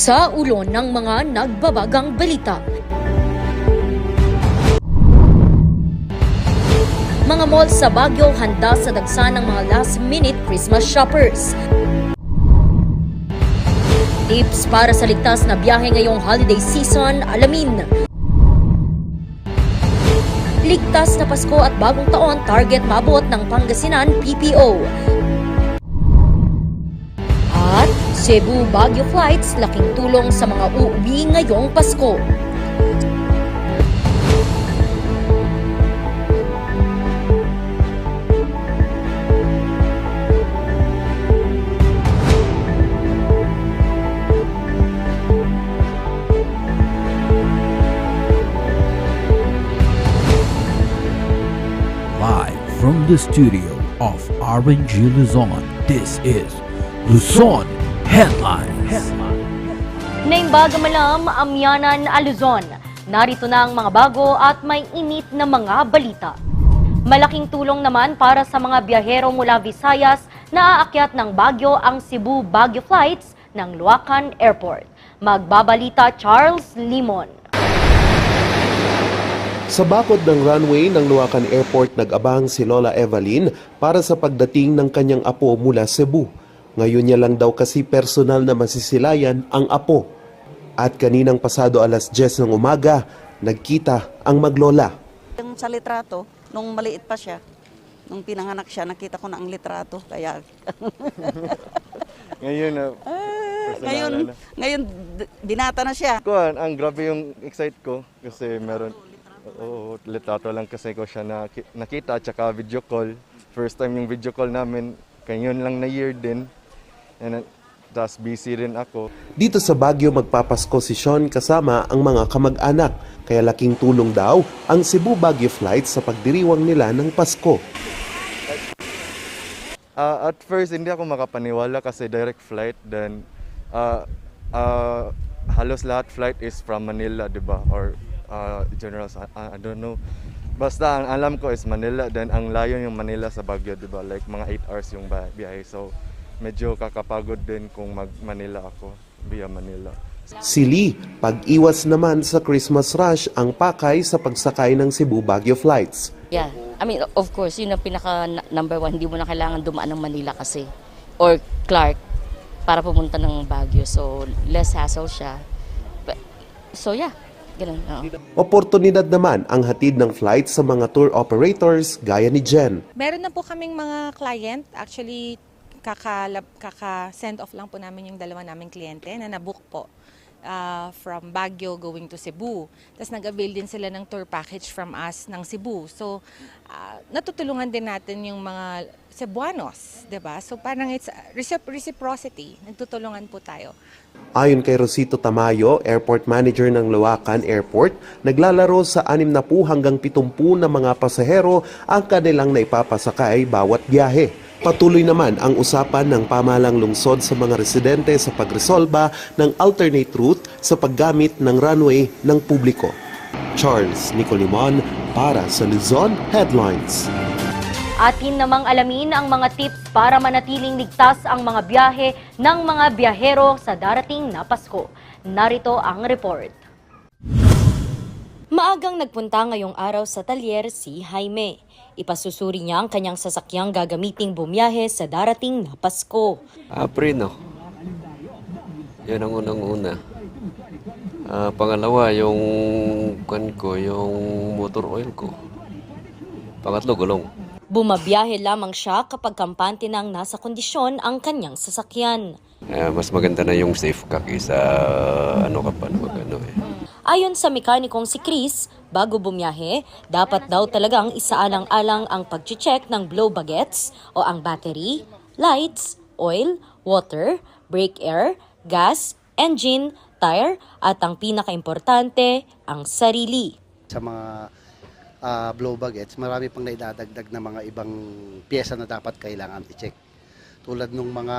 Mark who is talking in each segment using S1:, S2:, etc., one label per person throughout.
S1: Sa ulo ng mga nagbabagang balita. Mga mall sa Baguio handa sa dagsa ng mga last-minute Christmas shoppers. Tips para sa ligtas na biyahe ngayong holiday season, alamin. Ligtas na Pasko at bagong taon, target mabot ng Pangasinan PPO. At Cebu-Baguio flights, laking tulong sa mga uuwi ngayong Pasko.
S2: Live from the studio of RNG Luzon, this is Luzon Headlines.
S1: Naimbaga malam, Amyanan, Luzon. Narito na ang mga bago at may init na mga balita. Malaking tulong naman para sa mga biyahero mula Visayas na aakyat ng Baguio ang Cebu-Baguio flights ng Luacan Airport. Magbabalita Charles Limon.
S3: Sa bakod ng runway ng Luacan Airport, nag-abang si Lola Evelyn para sa pagdating ng kanyang apo mula Cebu. Ngayon niya lang daw kasi personal na masisilayan ang apo. At kaninang pasado alas 10 ng umaga, nagkita ang maglola.
S4: Yung sa litrato, nung maliit pa siya, nung pinanganak siya, nakita ko na ang litrato. Kaya
S5: Ngayon na
S4: ngayon binata na siya.
S5: ang grabe yung excite ko kasi meron litrato lang kasi ko siya nakita at saka video call. First time yung video call namin, kanyon lang na year din. And tas busy rin ako.
S3: Dito sa Baguio magpapasko si Sean kasama ang mga kamag-anak. Kaya laking tulong daw ang Cebu-Baguio flight sa pagdiriwang nila ng Pasko.
S5: At first hindi ako makapaniwala kasi direct flight, then halos lahat flight is from Manila, diba? Or general, I don't know. Basta ang alam ko is Manila, then ang layo yung Manila sa Baguio, diba? Like mga 8 hours yung biyahe. So medyo kakapagod din kung mag-Manila ako via Manila.
S3: Si Lee, pag-iwas naman sa Christmas rush ang pakay sa pagsakay ng Cebu-Baguio flights.
S6: Yeah, I mean, of course, yun ang pinaka number one. Hindi mo na kailangan dumaan ng Manila kasi or Clark para pumunta ng Baguio. So, less hassle siya. So, yeah, ganun.
S3: Oportunidad naman ang hatid ng flight sa mga tour operators gaya ni Jen.
S7: Meron na po kaming mga client. Actually, kaka-send off lang po namin yung dalawa naming kliyente na nabook po from Baguio going to Cebu. Tapos nag-avail din sila ng tour package from us ng Cebu. So, natutulungan din natin yung mga Cebuanos, diba? So, parang it's reciprocity. Nagtutulungan po tayo.
S3: Ayon kay Rosito Tamayo, airport manager ng Luacan Airport, naglalaro sa 60 hanggang 70 na mga pasahero ang kanilang naipapasakay bawat biyahe. Patuloy naman ang usapan ng pamahalang lungsod sa mga residente sa pagresolba ng alternate route sa paggamit ng runway ng publiko. Charles Nicolimon para sa Luzon Headlines.
S1: Atin namang alamin ang mga tips para manatiling ligtas ang mga biyahe ng mga biyahero sa darating na Pasko. Narito ang report. Maagang nagpunta ngayong araw sa talyer si Jaime. Ipasusuri niya ang kanyang sasakyang gagamiting bumiyahe sa darating na Pasko.
S8: Preno. Yan ang unang-una. Pangalawa, yung yung motor oil ko. Pangatlo, gulong.
S1: Bumabiyahe lamang siya kapag kampante nang nasa kondisyon ang kanyang sasakyan.
S8: Mas maganda na yung safe ka kaysa
S1: Ayon sa mekanikong si Chris, bago bumiyahe, dapat daw talagang isaalang-alang ang pag-check ng blow baguettes o ang battery, lights, oil, water, brake air, gas, engine, tire, at ang pinaka-importante, ang sarili.
S9: Sa mga blow baguettes, marami pang naidadagdag na mga ibang pyesa na dapat kailangan i-check. Tulad ng mga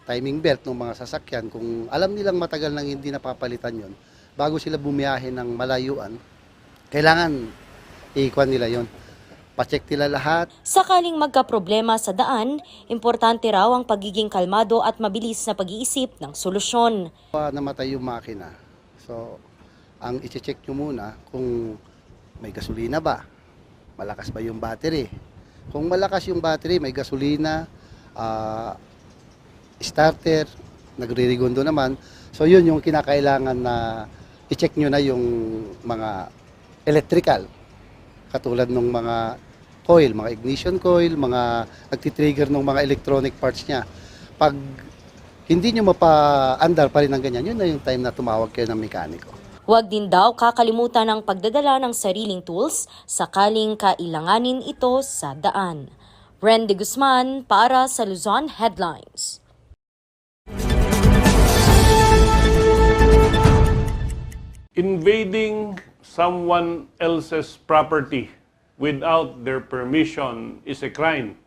S9: timing belt ng mga sasakyan, kung alam nilang matagal nang hindi napapalitan yon, bago sila bumiyahe ng malayuan, kailangan i-kuan nila yon. pacheck nila lahat.
S1: Sakaling magkaproblema sa daan, importante raw ang pagiging kalmado at mabilis na pag-iisip ng solusyon.
S9: Namatay yung makina. So, ang i-check nyo muna kung may gasolina ba, malakas ba yung battery. Kung malakas yung battery, may gasolina, starter, nagre-regondo naman. So, yun yung kinakailangan na i-check nyo na yung mga electrical. Katulad ng mga coil, mga ignition coil, mga nagtitrigger ng mga electronic parts niya. Pag hindi nyo mapa-andar pa rin ng ganyan, yun na yung time na tumawag kayo ng mekaniko.
S1: Huwag din daw kakalimutan ang pagdadala ng sariling tools sakaling kailanganin ito sa daan. Randy Guzman para sa Luzon Headlines.
S10: Invading someone else's property without their permission is a crime.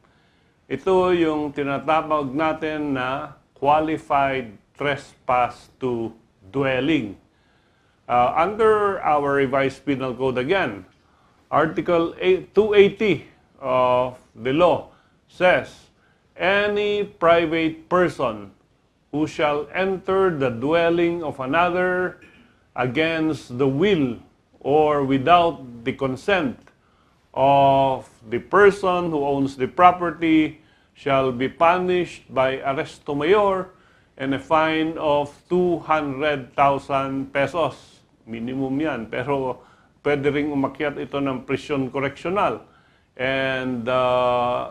S10: Ito yung tinatawag natin na qualified trespass to dwelling. Under our revised penal code again, Article 280 of the law says, any private person who shall enter the dwelling of another against the will or without the consent of the person who owns the property shall be punished by arresto mayor and a fine of 200,000 pesos. Minimum yan. Pero pwede ring umakyat ito ng prisyon correctional and a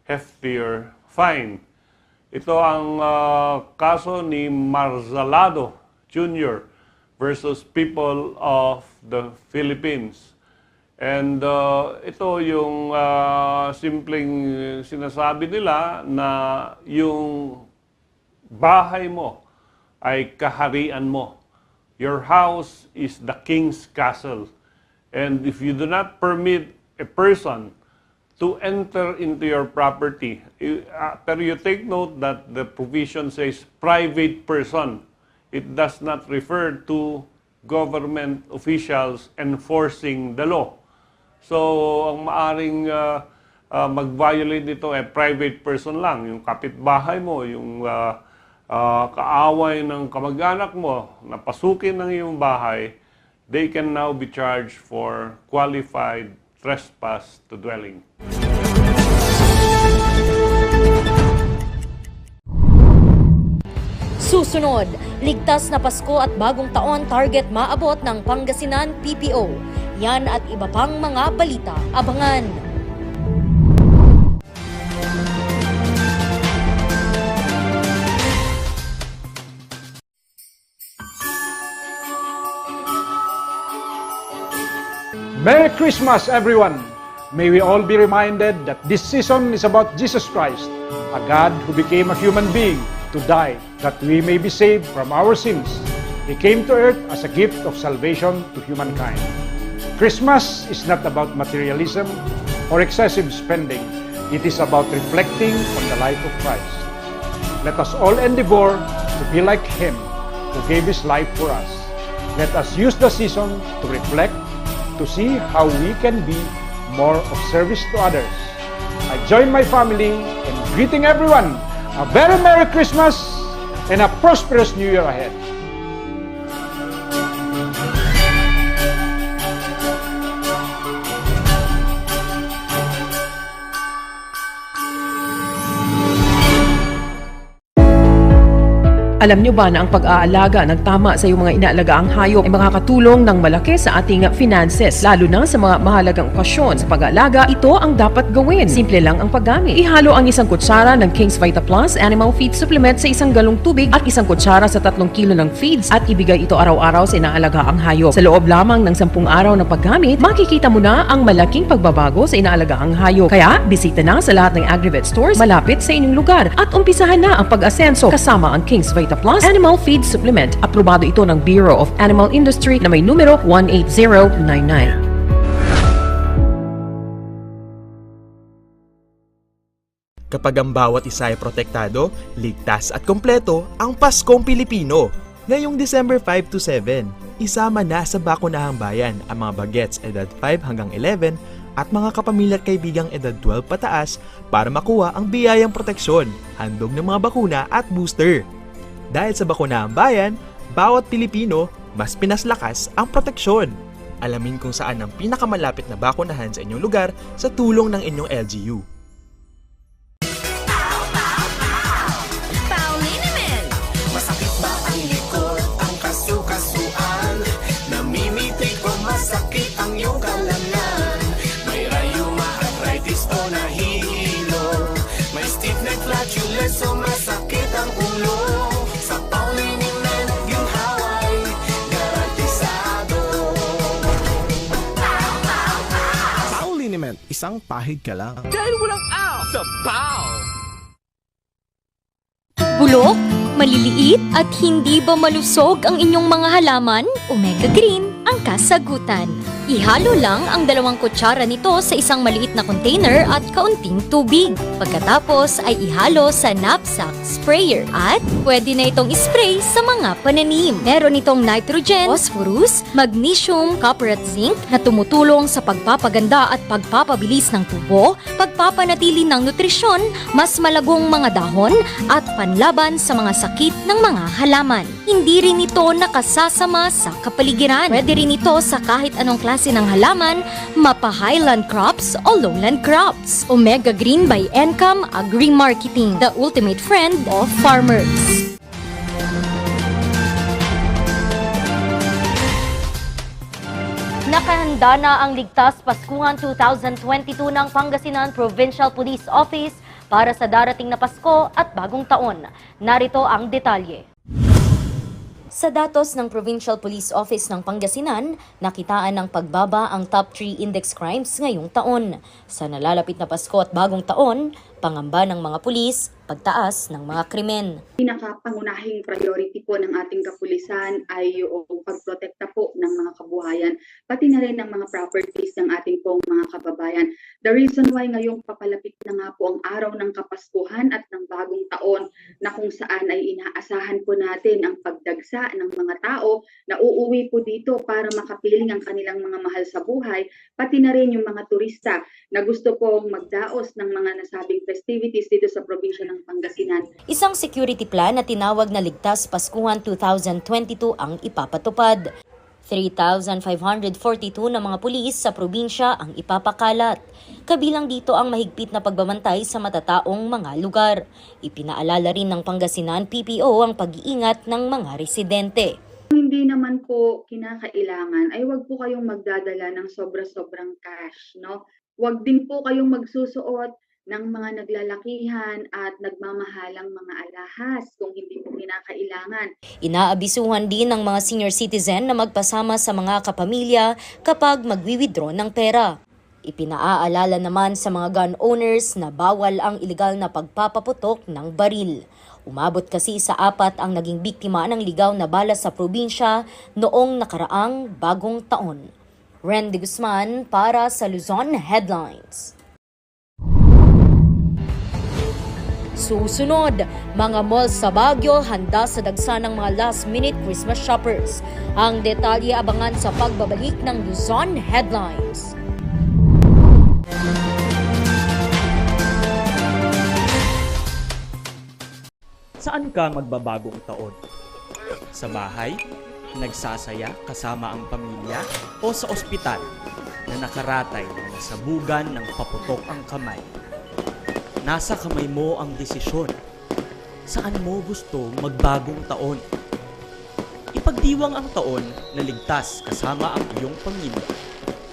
S10: heftier fine. Ito ang kaso ni Marzalado Jr. versus People of the Philippines. And ito yung simpleng sinasabi nila na yung bahay mo ay kaharian mo. Your house is the king's castle. And if you do not permit a person to enter into your property, pero you take note that the provision says private person. It does not refer to government officials enforcing the law. So, ang maaring mag-violate nito ay private person lang. Yung kapitbahay mo, yung kaaway ng kamag-anak mo, na pasukin ng iyong bahay, they can now be charged for qualified trespass to dwelling.
S1: Susunod, ligtas na Pasko at bagong taon target maabot ng Pangasinan PPO. Yan at iba pang mga balita. Abangan!
S11: Merry Christmas, everyone! May we all be reminded that this season is about Jesus Christ, a God who became a human being to die, that we may be saved from our sins. He came to earth as a gift of salvation to humankind. Christmas is not about materialism or excessive spending. It is about reflecting on the life of Christ. Let us all endeavor to be like Him who gave His life for us. Let us use the season to reflect, to see how we can be more of service to others. I join my family in greeting everyone a very Merry Christmas and a prosperous New Year ahead.
S12: Alam nyo ba na ang pag-aalaga ng tama sa iyong mga inaalagaang hayop ay makakatulong ng malaki sa ating finances, lalo na sa mga mahalagang okasyon. Sa pag-aalaga, ito ang dapat gawin. Simple lang ang paggamit. Ihalo ang 1 kutsara ng King's Vita Plus Animal Feed Supplement sa 1 galong tubig at 1 kutsara sa 3 kilo ng feeds at ibigay ito araw-araw sa inaalagaang hayop. Sa loob lamang ng 10 araw ng paggamit, makikita mo na ang malaking pagbabago sa inaalagaang hayop. Kaya, bisita na sa lahat ng Agrivet stores malapit sa inyong lugar at umpisahan na ang pag-asenso kasama ang King's Vita Plus Animal Feed Supplement. Aprobado ito ng Bureau of Animal Industry na may numero 18099.
S13: Kapag ang bawat isa ay protektado, ligtas at kompleto ang Paskong Pilipino. Ngayong December 5 to 7, isama na sa Bakunahang Bayan ang mga bagets edad 5 hanggang 11 at mga kapamilya at kaibigang edad 12 pataas para makuha ang biyayang proteksyon, handog ng mga bakuna at booster. Dahil sa Bakuna ang Bayan, bawat Pilipino mas pinaslakas ang proteksyon. Alamin kung saan ang pinakamalapit na bakunahan sa inyong lugar sa tulong ng inyong LGU.
S14: Masakit ba ang likod, ang kasu-kasuan? Namimitig o masakit ang iyong kalamnan? May rayuma, arthritis o nahihilo? May stiff neck, flatulence o masakit ang ulo? Sa Pauliniment, yung haway, garantisado.
S15: Pauliniment, isang pahig ka lang.
S14: Dahil walang out sa PAW!
S1: Bulok, maliliit at hindi ba malusog ang inyong mga halaman? Omega Green ang kasagutan. Ihalo lang ang 2 kutsara nito sa isang maliit na container at kaunting tubig. Pagkatapos ay ihalo sa knapsack sprayer at pwede na itong ispray sa mga pananim. Meron itong nitrogen, phosphorus, magnesium, copper at zinc na tumutulong sa pagpapaganda at pagpapabilis ng tubo, pagpapanatili ng nutrisyon, mas malagong mga dahon at panlaban sa mga sakit ng mga halaman. Hindi rin ito nakasasama sa kapaligiran. Pwede rin ito sa kahit anong klase ng halaman, mapa-highland crops o lowland crops. Omega Green by Encam Agri-Marketing, the ultimate friend of farmers. Nakahanda na ang Ligtas Paskuhan 2022 ng Pangasinan Provincial Police Office para sa darating na Pasko at Bagong Taon. Narito ang detalye. Sa datos ng Provincial Police Office ng Pangasinan, nakitaan ng pagbaba ang top 3 index crimes ngayong taon. Sa nalalapit na Pasko at Bagong Taon, pangamba ng mga pulis, pagtaas ng mga krimen.
S16: Pinakapangunahing priority po ng ating kapulisan ay yung pagprotekta po ng mga kabuhayan, pati na rin ng mga properties ng ating pong mga kababayan. The reason why ngayong papalapit na nga po ang araw ng Kapaskuhan at ng Bagong Taon na kung saan ay inaasahan po natin ang pagdagsa ng mga tao na uuwi po dito para makapiling ang kanilang mga mahal sa buhay, pati na rin yung mga turista na gusto pong magdaos ng mga nasabing festivities dito sa probinsya ng Pangasinan.
S1: Isang security plan na tinawag na Ligtas Paskuhan 2022 ang ipapatupad. 3,542 na mga pulis sa probinsya ang ipapakalat. Kabilang dito ang mahigpit na pagbabantay sa matataong mga lugar. Ipinaalala rin ng Pangasinan PPO ang pag-iingat ng mga residente.
S16: Hindi naman po kinakailangan ay wag po kayong magdadala ng sobra-sobrang cash, no? Wag din po kayong magsusuot ng mga naglalakihan at nagmamahalang mga alahas kung hindi po kinakailangan.
S1: Inaabisuhan din ng mga senior citizen na magpasama sa mga kapamilya kapag magwi-withdraw ng pera. Ipinaaalala naman sa mga gun owners na bawal ang ilegal na pagpapaputok ng baril. Umabot kasi sa 4 ang naging biktima ng ligaw na bala sa probinsya noong nakaraang Bagong Taon. Randy Guzman para sa Luzon Headlines. Susunod, mga mall sa Baguio handa sa dagsa ng mga last-minute Christmas shoppers. Ang detalye abangan sa pagbabalik ng Luzon Headlines.
S17: Saan ka magbabagong taon? Sa bahay? Nagsasaya kasama ang pamilya? O sa ospital na nakaratay na nasabugan ng paputok ang kamay? Nasa kamay mo ang desisyon. Saan mo gusto magbagong taon? Ipagdiwang ang taon na ligtas kasama ang iyong pamilya.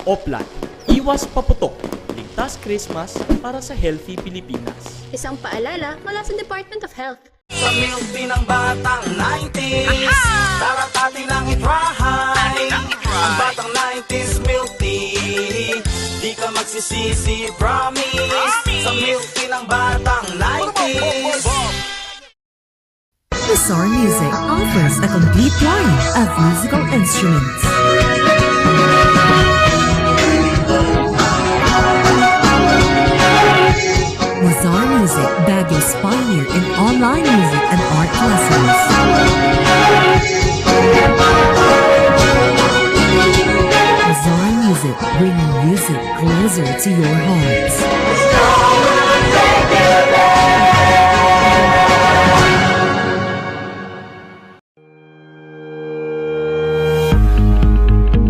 S17: Oplan, iwas paputok. Ligtas Christmas para sa Healthy Pilipinas.
S18: Isang paalala mula sa Department of Health.
S14: Sa milk din ng batang 90s, tara't atin lang i-try. Ang batang 90s milk tea, di ka magsisisi, promise. Sa milk din ng batang 90s.
S19: Bizarre Music offers a complete line of musical instruments. Bizarre Music, Baguio's pioneer in online music and art lessons. Bizarre Music, bringing music closer to to your hearts.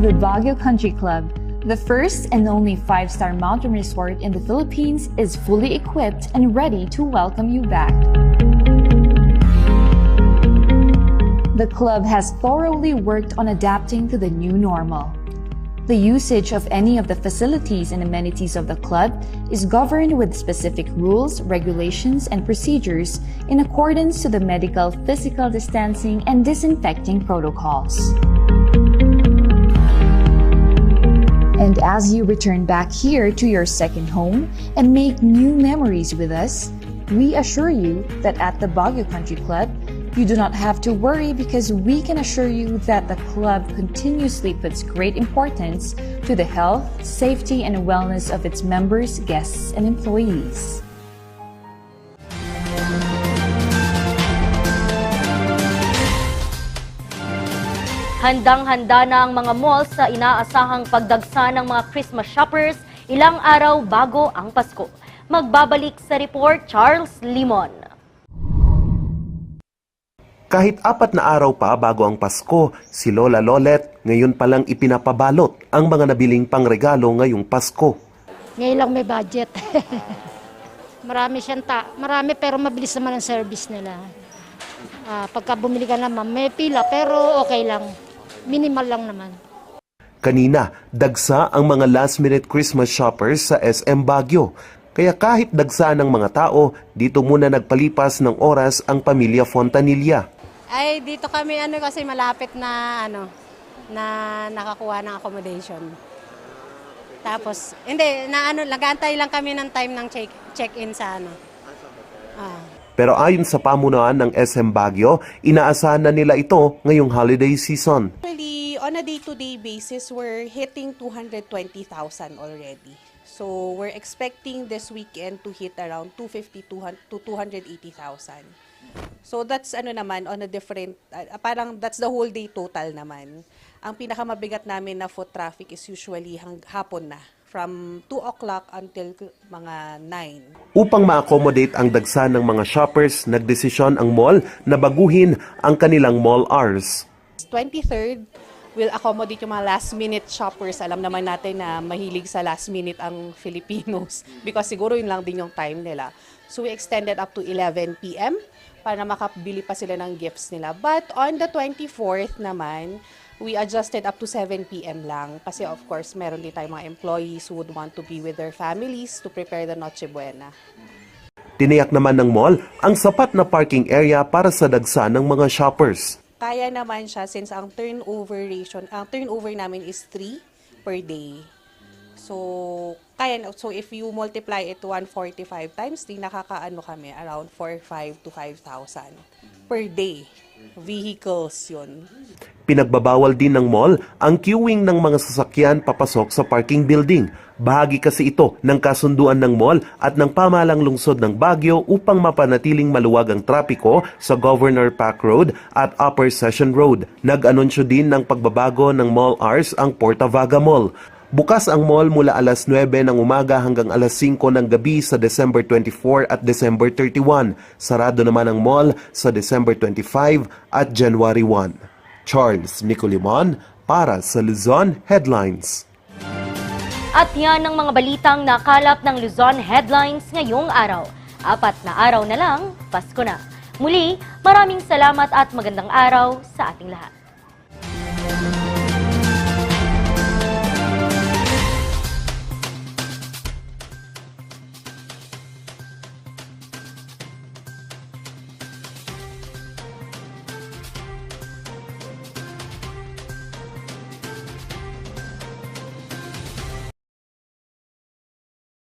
S20: The Baguio Country Club, the first and only 5-star mountain resort in the Philippines, is fully equipped and ready to welcome you back. The club has thoroughly worked on adapting to the new normal. The usage of any of the facilities and amenities of the club is governed with specific rules, regulations, and procedures in accordance to the medical, physical distancing, and disinfecting protocols. And as you return back here to your second home and make new memories with us, we assure you that at the Baguio Country Club, you do not have to worry because we can assure you that the club continuously puts great importance to the health, safety, and wellness of its members, guests, and employees.
S1: Handang-handa na ang mga mall sa inaasahang pagdagsa ng mga Christmas shoppers ilang araw bago ang Pasko. Magbabalik sa report, Charles Limon.
S3: Kahit 4 na araw pa bago ang Pasko, si Lola Lolet ngayon palang ipinapabalot ang mga nabiling pangregalo ngayong Pasko.
S21: Ngayon lang may budget. Marami marami pero mabilis naman ang service nila. Pagka bumili ka naman, may pila pero okay lang. Minimal lang naman.
S3: Kanina, dagsa ang mga last-minute Christmas shoppers sa SM Baguio. Kaya kahit dagsa ng mga tao, dito muna nagpalipas ng oras ang pamilya Fontanilla.
S22: Ay, dito kami kasi malapit na na nakakuha ng accommodation. Tapos, hindi, nag-aantay lang kami ng time ng check-in sa
S3: Pero ayon sa pamunuan ng SM Baguio, inaasahan na nila ito ngayong holiday season.
S23: Actually, on a day-to-day basis, we're hitting 220,000 already. So, we're expecting this weekend to hit around 250,000 to 280,000. So, that's naman, on a different, parang that's the whole day total naman. Ang pinakamabigat namin na foot traffic is usually hapon na, from 2 o'clock until mga 9.
S3: Upang ma-accommodate ang dagsa ng mga shoppers, nagdesisyon ang mall na baguhin ang kanilang mall hours.
S23: 23rd, will accommodate yung mga last-minute shoppers. Alam naman natin na mahilig sa last-minute ang Filipinos because siguro yun lang din yung time nila. So we extended up to 11 p.m. para makabili pa sila ng gifts nila. But on the 24th naman, we adjusted up to 7 p.m. lang. Kasi of course, meron din tayong mga employees who would want to be with their families to prepare the Noche Buena.
S3: Tiniyak naman ng mall ang sapat na parking area para sa dagsa ng mga shoppers.
S23: Kaya naman siya since ang turnover namin is 3 per day. So, if you multiply it to 145 times, nakakaano kami around 4,500 to 5,000 per day. Vehicles yun.
S3: Pinagbabawal din ng mall ang queuing ng mga sasakyan papasok sa parking building. Bahagi kasi ito ng kasunduan ng mall at ng pamahalang lungsod ng Baguio upang mapanatiling maluwag ang trapiko sa Governor Pac Road at Upper Session Road. Nag-anunsyo din ng pagbabago ng mall hours ang Portavaga Mall. Bukas ang mall mula alas 9 ng umaga hanggang alas 5 ng gabi sa December 24 at December 31. Sarado naman ang mall sa December 25 at January 1. Charles Nicolimon para sa Luzon Headlines.
S1: At yan ang mga balitang nakalap ng Luzon Headlines ngayong araw. 4 na araw na lang, Pasko na. Muli, maraming salamat at magandang araw sa ating lahat.